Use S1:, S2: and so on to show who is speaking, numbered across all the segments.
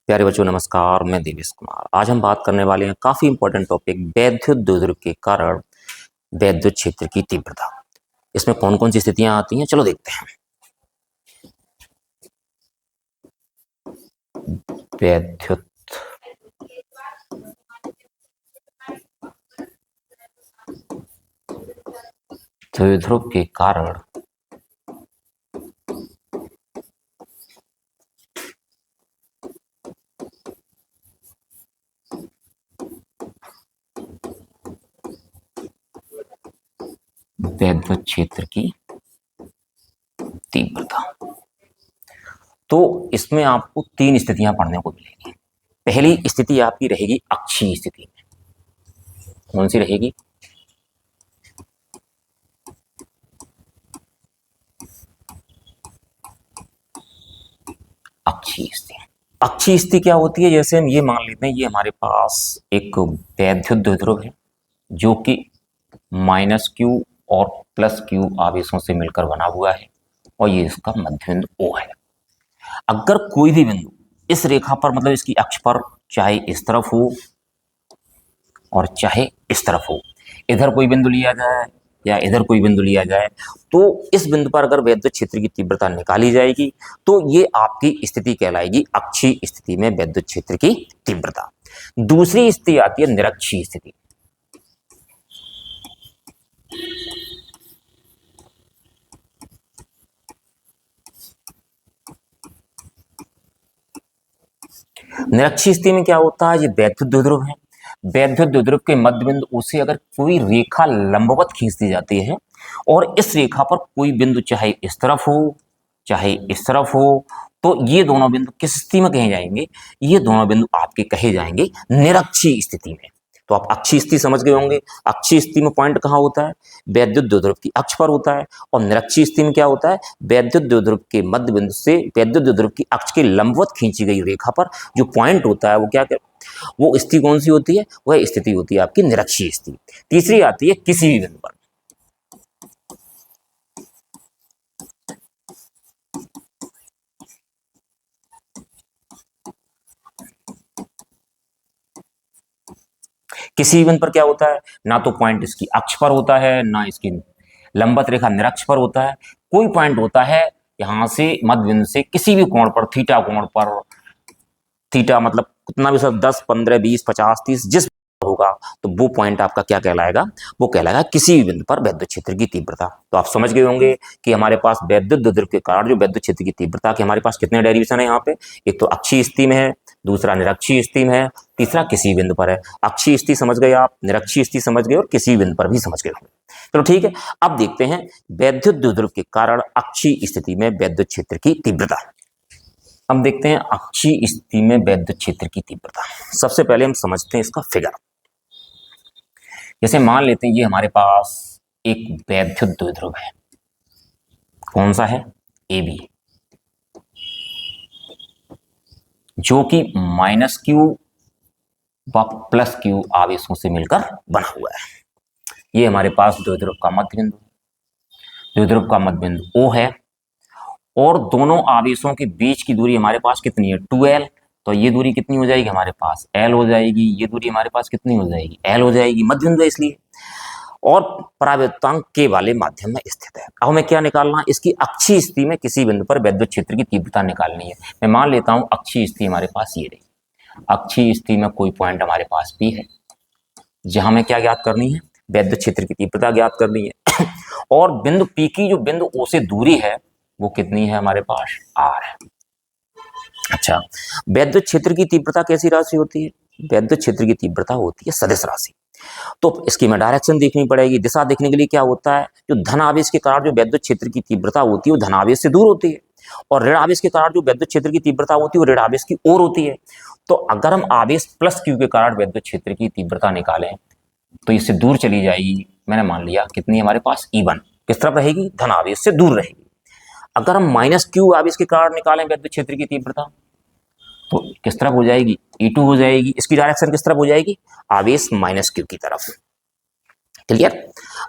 S1: प्यारे बच्चों नमस्कार, मैं देवेश कुमार। आज हम बात करने वाले हैं काफी इंपॉर्टेंट टॉपिक वैद्युत द्विध्रुव के कारण वैद्युत क्षेत्र की तीव्रता। इसमें कौन कौन सी स्थितियां आती हैं, चलो देखते हैं। वैद्युत द्विध्रुव के कारण वैद्युत क्षेत्र की तीव्रता। तो इसमें आपको तीन स्थितियां पढ़ने को मिलेंगी। पहली स्थिति आपकी रहेगी अक्षीय स्थिति में। कौन सी रहेगी? अक्षीय स्थिति। अक्षीय स्थिति क्या होती है? जैसे हम ये मान लेते हैं, ये हमारे पास एक वैद्युत द्विध्रुव है जो कि -q और +q आवेशों से मिलकर बना हुआ है और ये इसका मध्य बिंदु O है। अगर कोई भी बिंदु इस रेखा पर, मतलब इसकी अक्ष पर, चाहे इस तरफ हो और चाहे इस तरफ हो, इधर कोई बिंदु लिया जाए या इधर कोई बिंदु लिया जाए, तो इस बिंदु पर अगर वैद्युत क्षेत्र की तीव्रता निकाली जाएगी तो ये आपकी स्थिति कहलाएगी अक्षीय स्थिति में वैद्युत क्षेत्र की तीव्रता। दूसरी स्थिति आती है निरक्षीय स्थिति। निरक्षीय स्थिति में क्या होता है? ये वैद्युत द्विध्रुव है। वैद्युत द्विध्रुव के मध्य बिंदु O से अगर कोई रेखा लंबवत खींच दी जाती है और इस रेखा पर कोई बिंदु चाहे इस तरफ हो चाहे इस तरफ हो, तो ये दोनों बिंदु किस स्थिति में कहे जाएंगे? ये दोनों बिंदु आपके कहे जाएंगे निरक्षीय स्थिति में। तो आप अक्षीय स्थिति समझ गए होंगे। अक्षीय स्थिति में पॉइंट कहाँ होता है? वैद्युत द्विध्रुव की अक्ष पर होता है। और निरक्षीय स्थिति में क्या होता है? वैद्युत द्विध्रुव के मध्य बिंदु से वैद्युत द्विध्रुव की अक्ष के लंबवत खींची गई रेखा पर जो पॉइंट होता है वो क्या वो स्थिति कौन सी होती है? वह स्थिति होती है आपकी निरक्षीय स्थिति। तीसरी आती है किसी भी बिंदु पर। किसी बिंदु पर क्या होता है? ना तो पॉइंट इसकी अक्ष पर होता है, ना इसकी लंबवत रेखा निरक्ष पर होता है। कोई पॉइंट होता है यहां से मध्य बिंदु से किसी भी कोण पर, थीटा कोण पर, थीटा मतलब कितना भी सब 10, 15, 20, 50, 30 जिस होगा, तो वो पॉइंट आपका क्या कहलाएगा? वो कहलाएगा किसी भी बिंदु पर वैद्युत क्षेत्र की तीव्रता। तो आप समझ गए होंगे कि हमारे पास वैद्युत द्विध्रुव के कारण जो वैद्युत क्षेत्र की तीव्रता के हमारे पास कितने डेरिवेशन है यहाँ पे? एक तो अक्षीय स्थिति में है, दूसरा निरक्षीय स्थिति में है, तीसरा किसी बिंदु पर है। अक्षीय स्थिति समझ गए आप, निरक्षीय स्थिति समझ गए और किसी बिंदु पर भी समझ गए होंगे। चलो ठीक है, अब देखते हैं वैद्युत द्विध्रुव के कारण अक्षीय स्थिति में वैद्युत क्षेत्र की तीव्रता। अब देखते हैं अक्षीय स्थिति में वैद्युत क्षेत्र की तीव्रता। सबसे पहले हम समझते हैं इसका फिगर। जैसे मान लेते हैं ये हमारे पास एक वैद्युत द्विध्रुव है। कौन सा है? AB, जो कि -q व +q आवेशों से मिलकर बना हुआ है। ये हमारे पास द्विध्रुव का मध्य बिंदु, द्विध्रुव का मध्य बिंदु O है और दोनों आवेशों के बीच की दूरी हमारे पास कितनी है? 2l। तो ये दूरी कितनी हो जाएगी हमारे पास? l हो जाएगी। ये दूरी हमारे पास कितनी हो जाएगी? l हो जाएगी। मध्य बिंदु इसलिए, और परावैद्युतांक के वाले माध्यम में स्थित है। अब हमें क्या निकालना? इसकी अक्षीय स्थिति में किसी बिंदु पर वैद्युत क्षेत्र की तीव्रता निकालनी है। मैं मान लेता हूं अक्षीय स्थिति हमारे पास ये रही। अक्षीय स्थिति में कोई पॉइंट हमारे पास P है जहां हमें क्या ज्ञात करनी है? वैद्युत क्षेत्र की तीव्रता ज्ञात करनी है। और बिंदु P की जो बिंदु O से दूरी है वो कितनी है हमारे पास? R है। अच्छा, वैद्युत क्षेत्र की तीव्रता कैसी राशि होती है? वैद्युत क्षेत्र की तीव्रता होती है सदिश राशि। तो इसकी हमें डायरेक्शन देखनी पड़ेगी। दिशा देखने के लिए क्या होता है? जो धन आवेश के कारण जो वैद्युत क्षेत्र की तीव्रता होती है वो धन आवेश से दूर होती है, और ऋण आवेश के कारण जो वैद्युत क्षेत्र की तीव्रता होती है वो ऋण आवेश की ओर होती है। तो अगर हम आवेश +q के कारण वैद्युत क्षेत्र की तीव्रता निकालें तो इससे दूर चली जाएगी। मैंने मान लिया कितनी हमारे पास? E1 किस तरफ रहेगी? धन आवेश से दूर रहेगी। अगर हम -q आवेश के कारण निकालें वैद्युत क्षेत्र की तीव्रता तो किस तरफ हो जाएगी? E2 हो जाएगी। इसकी डायरेक्शन किस तरफ हो जाएगी? आवेश -q की तरफ। क्लियर?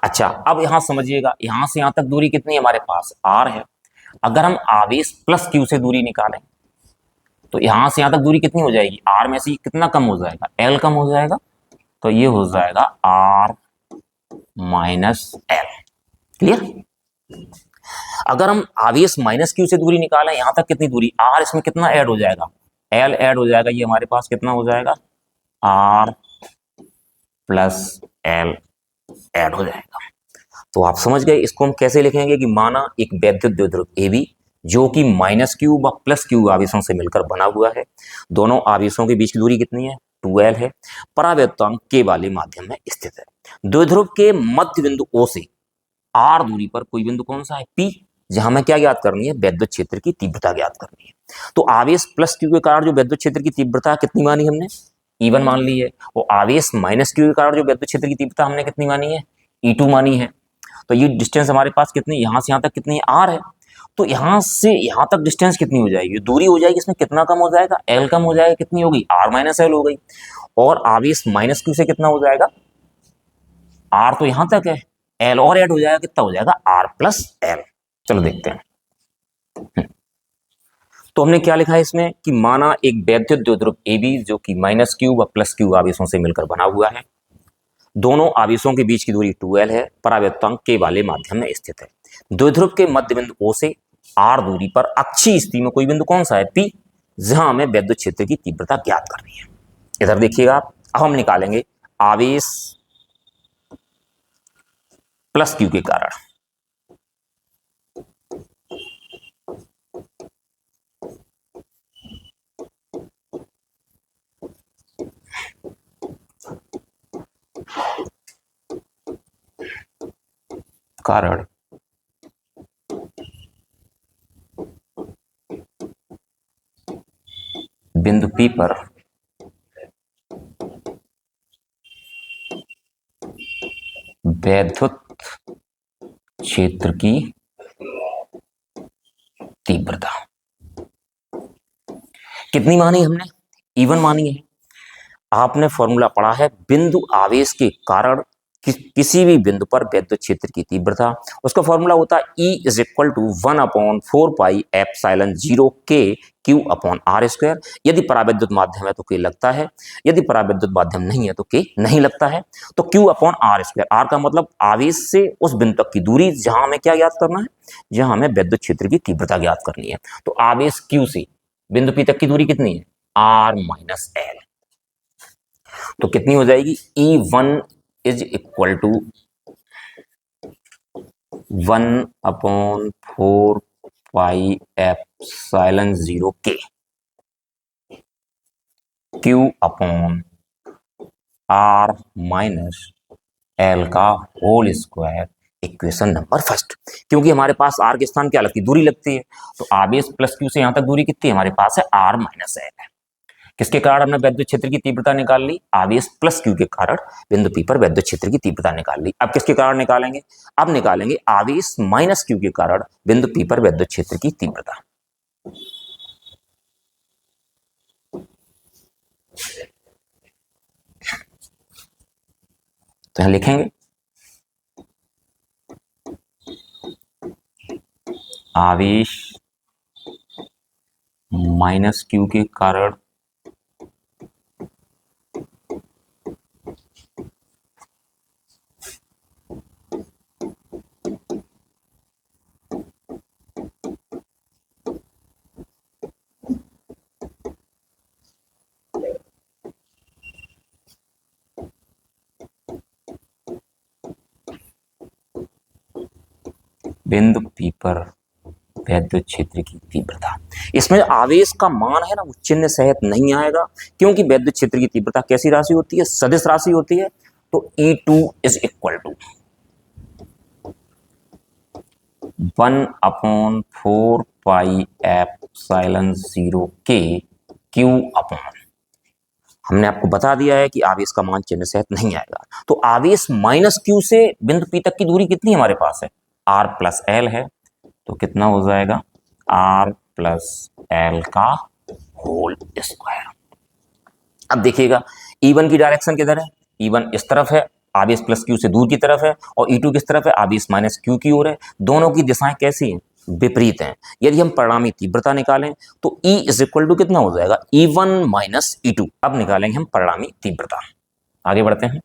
S1: अच्छा, अब यहां समझिएगा, यहां से यहां तक दूरी कितनी है हमारे पास? R है। अगर हम आवेश +q से दूरी निकालें तो यहां से यहां तक दूरी कितनी हो जाएगी, आर में से कितना कम हो जाएगा, एल कम हो जाएगा, तो ये हो जाएगा आर माइनस एल। क्लियर। अगर हम आवेश माइनस क्यू से दूरी निकालें, यहां तक कितनी दूरी, आर, इसमें कितना ऐड हो जाएगा, एल ऐड हो जाएगा, ये हमारे पास कितना हो जाएगा, आर प्लस एल ऐड हो जाएगा। तो आप समझ गए इसको हम कैसे लिखेंगे कि माना एक वैद्युत द्विध्रुव AB जो कि माइनस क्यू व प्लस क्यू आवेशों से मिलकर बना हुआ है, दोनों आवेशों के बीच की दूरी कितनी है, 2L है, परावैद्युतांक K वाले माध्यम में स्थित है। द्विध्रुव के मध्य बिंदु O से R दूरी पर कोई बिंदु कौन सा है, P, जहां हमें क्या ज्ञात करनी है, वैद्युत क्षेत्र की तीव्रता ज्ञात करनी है। तो आवेश प्लस क्यू के कारण जो वैद्युत क्षेत्र की तीव्रता कितनी मानी हमने, E1 मान ली है, और आवेश माइनस क्यू के कारण जो वैद्युत क्षेत्र की तीव्रता हमने कितनी मानी है, E2 मानी है। तो ये डिस्टेंस हमारे पास कितनी, यहां से यहां तक कितनी आर है, तो यहां से यहां तक डिस्टेंस कितनी हो जाएगी, दूरी हो जाएगी, इसमें कितना कम हो जाएगा, एल कम हो जाएगा, कितनी होगी, आर माइनस एल हो गई, और आवेश माइनस क्यू से कितना हो जाएगा, आर तो यहां तक है, एल और ऐड हो जाएगा, कितना हो जाएगा, आर प्लस एल। चलो देखते हैं। तो हमने क्या लिखा है इसमें कि माना एक वैद्युत द्विध्रुव AB जो कि माइनस क्यू व प्लस क्यू आवेशों से मिलकर बना हुआ है, दोनों आवेशों के बीच की दूरी 2L है, परावैद्युतांक K वाले माध्यम में स्थित है। द्विध्रुव के मध्य बिंदु O से R दूरी पर अक्षीय स्थिति में कोई बिंदु कौन सा है, P, जहां हमें वैद्युत क्षेत्र की तीव्रता ज्ञात करनी है। इधर देखिएगा आप, अब हम निकालेंगे आवेश प्लस क्यू के कारण, बिंदु P पर वैद्युत क्षेत्र की तीव्रता कितनी मानी हमने, E1 मानी है। आपने फॉर्मूला पढ़ा है, बिंदु आवेश के कारण किसी भी बिंदु पर वैद्युत क्षेत्र की तीव्रता, उसका फॉर्मूला होता है E is equal to 1/4 pi epsilon 0 K Q upon R square. यदि परावैद्युत माध्यम है तो K लगता है, यदि परावैद्युत माध्यम नहीं है तो K नहीं लगता है। तो Q upon R square, R का मतलब आवेश से उस बिंदु तक की दूरी जहां हमें क्या ज्ञात करना है, जहां हमें वैद्युत क्षेत्र की तीव्रता ज्ञात करनी है। तो आवेश Q से बिंदु P तक की दूरी कितनी है, R माइनस एल। तो कितनी हो जाएगी, E1 is equal to 1/4 pi epsilon 0 K Q upon R minus L का whole square, equation number first. क्योंकि हमारे पास R के स्थान क्या लगती है, दूरी लगती है, तो आवेश प्लस क्यू से यहां तक दूरी कितनी है, हमारे पास है R माइनस एल है। किसके कारण हमने वैद्युत क्षेत्र की तीव्रता निकाल ली, आवेश प्लस क्यू के कारण बिंदु P पर वैद्युत क्षेत्र की तीव्रता निकाल ली। अब किसके कारण निकालेंगे, अब निकालेंगे आवेश माइनस क्यू के कारण बिंदु P पर वैद्युत क्षेत्र की तीव्रता। तो यहां लिखेंगे आवेश माइनस क्यू के कारण बिंदु P पर वैद्युत क्षेत्र की तीव्रता। इसमें आवेश का मान है ना, वो चिन्ह सहित नहीं आएगा, क्योंकि वैद्युत क्षेत्र की तीव्रता कैसी राशि होती है, सदिश राशि होती है। तो E2 is equal to 1/4 pi epsilon 0 K Q upon, हमने आपको बता दिया है कि आवेश का मान चिन्ह सहित नहीं आएगा। तो आवेश माइनस क्यू से बिंदु P तक की दूरी कितनी हमारे पास है, R प्लस एल है। तो कितना हो जाएगा, R प्लस एल का होल स्क्वायर। अब देखिएगा E1 की डायरेक्शन किधर है, E1 इस तरफ है, आवेश प्लस क्यू से दूर की तरफ है, और E2 किस तरफ है, आवेश माइनस क्यू की ओर है। दोनों की दिशाएं कैसी हैं, विपरीत हैं। यदि हम परिणामी तीव्रता निकालें तो E इज इक्वल टू कितना हो जाएगा, E1 माइनस E2। अब निकालेंगे हम परिणामी तीव्रता। आगे बढ़ते हैं।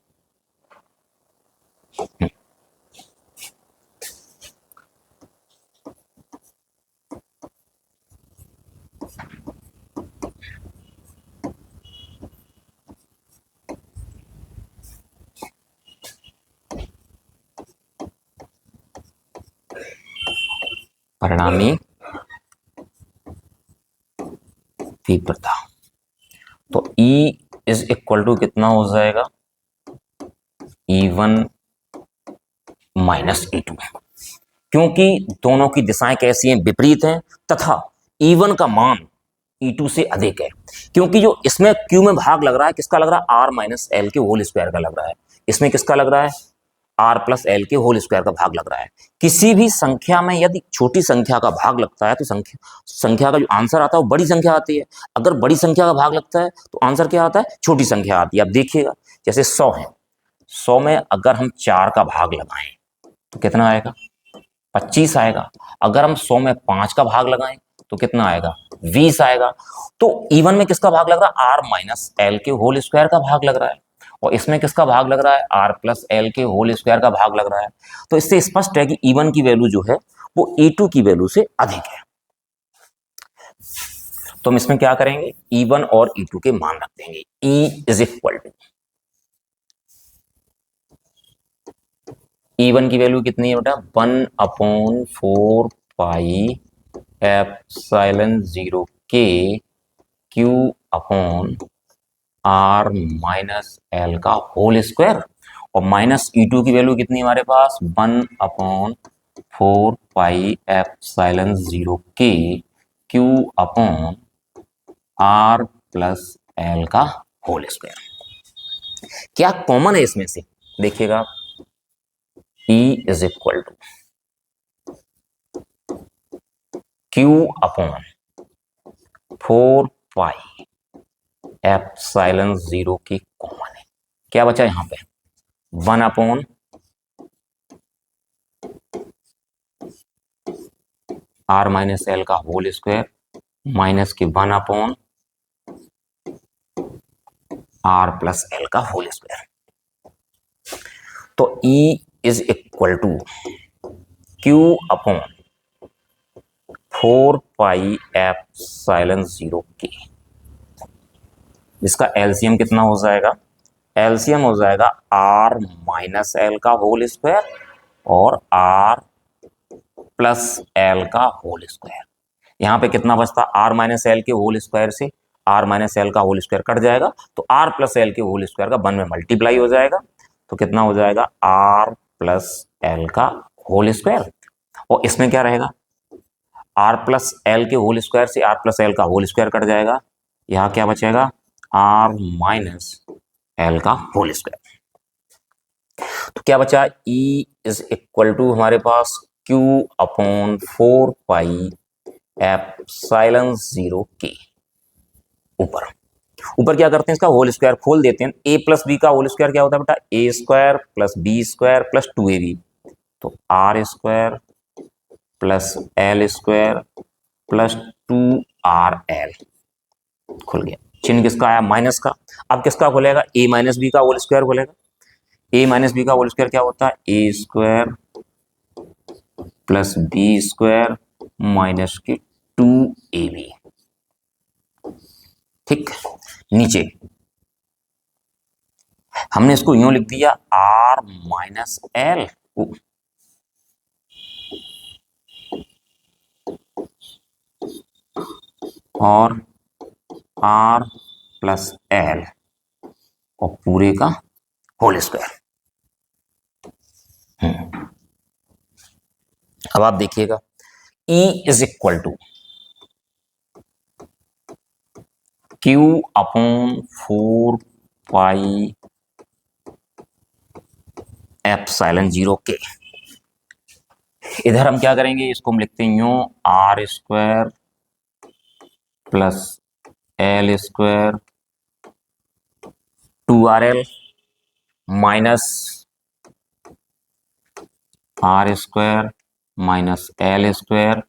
S1: परिणामी तीव्रता तो E इज इक्वल टू कितना हो जाएगा, E1 माइनस E2, क्योंकि दोनों की दिशाएं कैसी हैं, विपरीत हैं, तथा E1 का मान E2 से अधिक है। क्योंकि जो इसमें Q में भाग लग रहा है, किसका लग रहा है, R माइनस एल के होल स्क्वायर का लग रहा है। इसमें किसका लग रहा है, R प्लस एल के होल स्क्वायर का भाग लग रहा है। किसी भी संख्या में यदि छोटी संख्या का भाग लगता है तो संख्या का जो आंसर आता है वो बड़ी संख्या आती है। अगर बड़ी संख्या का भाग लगता है तो आंसर क्या आता है, छोटी संख्या आती है। अब देखिएगा, जैसे 100 है, 100 में अगर हम 4 का भाग लगाएं तो कितना आएगा, 25 आएगा। अगर हम 100 में 5 का भाग लगाएं तो कितना आएगा, 20 आएगा। तो E1 में किसका भाग लग रहा है, R माइनस एल के होल स्क्वायर का भाग लग रहा है, और इसमें किसका भाग लग रहा है, R प्लस एल के होल स्क्वायर का भाग लग रहा है। तो इससे स्पष्ट है कि E1 की वैल्यू जो है वो E2 की वैल्यू से अधिक है। तो हम इसमें क्या करेंगे, E1 और E2 के मान रख देंगे। E is equal to, E1 की वैल्यू कितनी है बेटा, 1/4 पाई एप्सिलॉन 0 के Q upon R minus L का होल स्क्वायर, और माइनस E2 की वैल्यू कितनी है हमारे पास, 1/4 पाई एप्सिलॉन 0 के Q upon R plus L का होल स्क्वायर। क्या कॉमन है इसमें से, देखिएगा, E is equal to Q upon 4 pi epsilon 0 की कॉमन है। क्या बचा यहां पे, 1 अपॉन R माइनस एल का होल स्क्वायर माइनस के 1 अपॉन R प्लस एल का होल स्क्वायर। तो E is equal to Q upon 4 pi epsilon 0 के, इसका एलसीएम कितना हो जाएगा, एलसीएम हो जाएगा R माइनस एल का होल स्क्वायर और R प्लस एल का होल स्क्वायर। यहां पे कितना बचता, R माइनस एल के होल स्क्वायर से R माइनस एल का होल स्क्वायर कट जाएगा, तो R प्लस एल के होल स्क्वायर का 1 में मल्टीप्लाई हो जाएगा, तो कितना हो जाएगा, R प्लस एल का होल स्क्वायर। और इसमें क्या रहेगा, R प्लस एल के होल स्क्वायर से R प्लस एल का होल स्क्वायर कट जाएगा, यहां क्या बचेगा, R माइनस एल का होल स्क्वायर। तो क्या बचा, E इज इक्वल टू हमारे पास Q अपॉन 4 पाई एप्सिलॉन 0 के, ऊपर ऊपर क्या करते हैं, इसका होल स्क्वायर खोल देते हैं। A प्लस बी का होल स्क्वायर क्या होता है बेटा, A square plus B square plus 2ab, तो R square plus L square plus 2RL, खुल गया। चिन्ह किसका आया, माइनस का। अब किसका खुलेगा, A माइनस बी का होल स्क्वायर खुलेगा। A माइनस बी का होल स्क्वायर क्या होता है, A square plus B square minus के 2ab। ठीक, नीचे हमने इसको यूं लिख दिया, R माइनस एल और R प्लस एल और पूरे का होल स्क्वायर। अब आप देखिएगा, E is equal to Q upon 4 pi epsilon 0 के। इधर हम क्या करेंगे, इसको हम लिखते हैं यूं, R square plus L square 2RL minus R square minus L square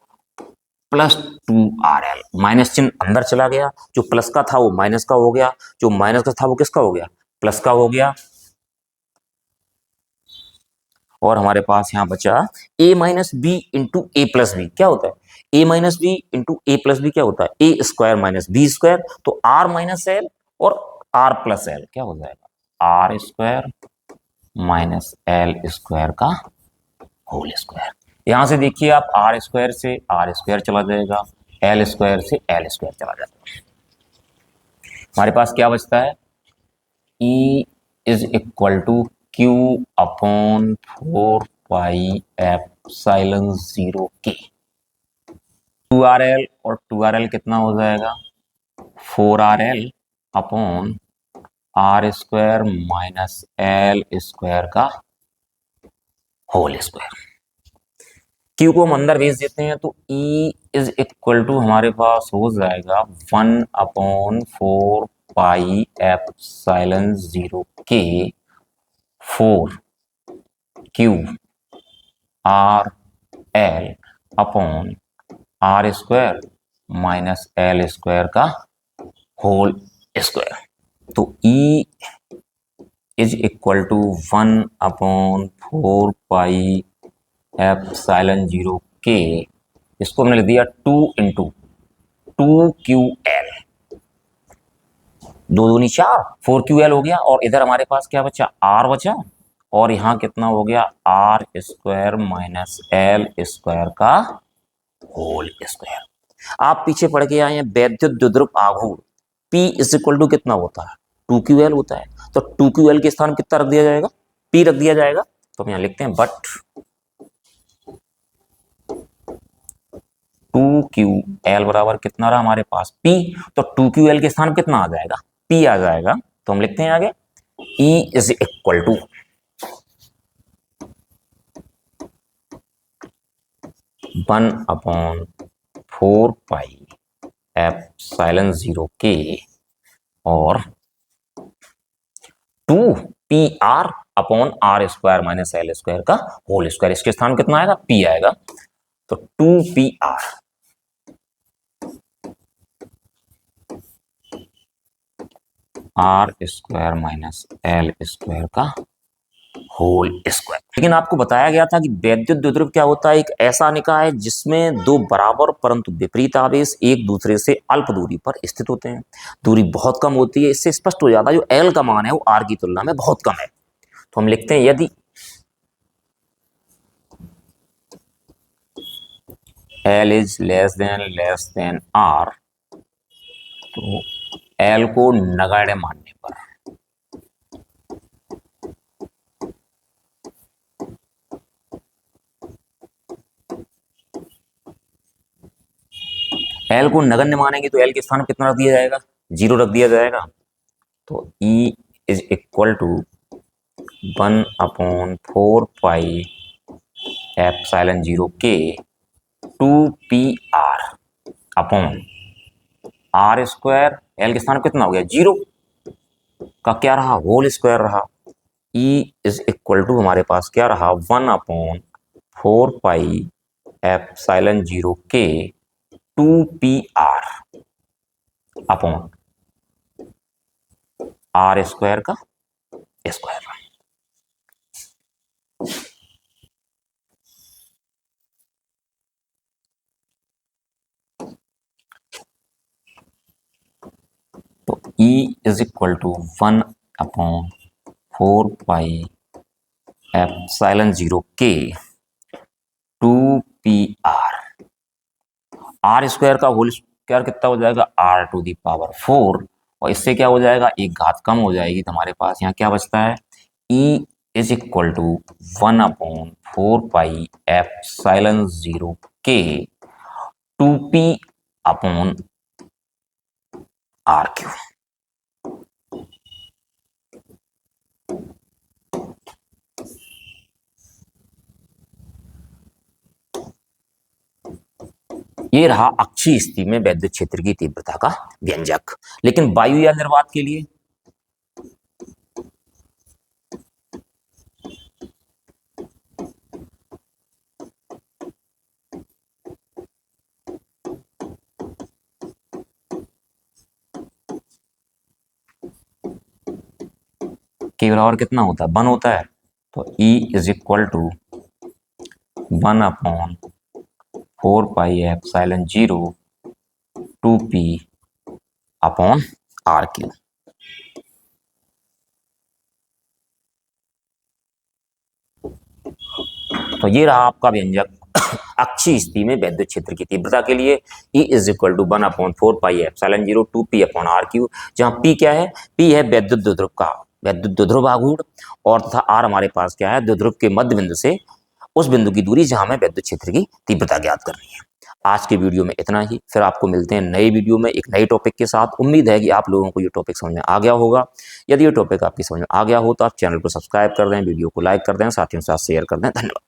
S1: plus 2RL, minus चिन्ह अंदर चला गया, जो प्लस का था वो माइनस का हो गया, जो माइनस का था वो किसका हो गया, प्लस का हो गया। और हमारे पास यहां बचा a minus B into A plus B. क्या होता है a minus B into A plus B? क्या होता है A square minus B square. तो r माइनस एल और r प्लस एल क्या हो जाएगा, R square minus L square का होल स्क्वायर। यहां से देखिए आप आर स्क्वायर से आर स्क्वायर चला जाएगा, एल स्क्वायर से एल स्क्वायर चला जाएगा। हमारे पास क्या बचता है, E is equal to Q upon 4 pi epsilon 0 के। 2RL और 2RL कितना हो जाएगा, 4RL upon R square minus L square का होल स्क्वायर। क्यू को हम अंदर भेज देते हैं तो E इज इक्वल टू हमारे पास हो जाएगा 1/4 पाई एप्सिलॉन 0 के 4QRL upon R square minus L square का होल स्क्वायर। तो E is equal to 1/4 pi epsilon 0 के, इसको हमने लिख दिया 2 इंटू 2QL, 2 दूनी 4, 4QL हो गया। और इधर हमारे पास क्या बचा, R बचा, और यहाँ कितना हो गया, R square minus L square का होल स्क्वायर। आप पीछे पढ़ के आए हैं वैद्युत द्विध्रुव आघूर्ण P इज इक्वल टू कितना होता है, 2QL होता है। तो 2QL के स्थान कितना रख दिया जाएगा, P रख दिया जाएगा। तो हम यहाँ लिखते हैं बट 2QL बराबर कितना रहा हमारे पास P। तो 2QL के स्थान कितना आ जाएगा, P आ जाएगा। तो हम लिखते हैं आगे E is equal to 1/4 pi epsilon 0 के और 2PR upon R square minus L square का होल स्क्वायर। इसके स्थान कितना आएगा, P आएगा। तो 2PR R square minus L square का होल स्क्वायर। लेकिन आपको बताया गया था कि वैद्युत द्विध्रुव क्या होता है, एक ऐसा निकाय है जिसमें दो बराबर परंतु विपरीत आवेश एक दूसरे से अल्प दूरी पर स्थित होते हैं। दूरी बहुत कम होती है, इससे स्पष्ट हो जाता है जो एल का मान है वो आर की तुलना में बहुत कम है। तो हम लिखते हैं यदि L is less than R, तो एल को नगण्य मानने पर एल को नगण्य मानेंगे तो एल के स्थान पर कितना रख दिया जाएगा, 0 रख दिया जाएगा। तो E is equal to 1/4 pi epsilon 0 के 2PR upon R square, L के स्थान पर कितना हो गया 0 का क्या रहा, होल स्क्वायर रहा। E इज इक्वल टू हमारे पास क्या रहा, 1/4 पाई एप्सिलॉन 0 के 2PR अपॉन आर स्क्वायर का स्क्वायर। तो E is equal to 1/4 pi epsilon 0 के 2PR आर स्क्वायर का होल स्क्वायर कितना हो जाएगा, r⁴। और इससे क्या हो जाएगा, एक घात कम हो जाएगी। तो हमारे पास यहाँ क्या बचता है, E is equal to 1/4 pi epsilon 0 के 2P अपॉन RQ। ये रहा अक्षीय स्थिति में वैद्युत क्षेत्र की तीव्रता का व्यंजक। लेकिन वायु या निर्वात के लिए के बराबर कितना होता है 1 होता है, तो E is equal to 1/4πε0 2p upon R Q. तो ये रहा आपका व्यंजक अक्षीय स्थिति में विद्युत क्षेत्र की तीव्रता के लिए E is equal to 1/4πε0 2p upon R Q, जहाँ P क्या है, P है विद्युत द्विध्रुव का विद्युत द्विध्रुव आघूर्ण, और तथा R हमारे पास क्या है, द्विध्रुव के मध्य बिंदु से उस बिंदु की दूरी जहां हमें विद्युत क्षेत्र की तीव्रता ज्ञात करनी है। आज के वीडियो में इतना ही, फिर आपको मिलते हैं नए वीडियो में एक नए टॉपिक के साथ। उम्मीद है कि आप लोगों को ये टॉपिक समझ में आ गया होगा। यदि ये टॉपिक आपकी समझ में आ गया हो तो आप चैनल को सब्सक्राइब कर दें, वीडियो को लाइक कर दें, साथियों के साथ शेयर कर दें। धन्यवाद।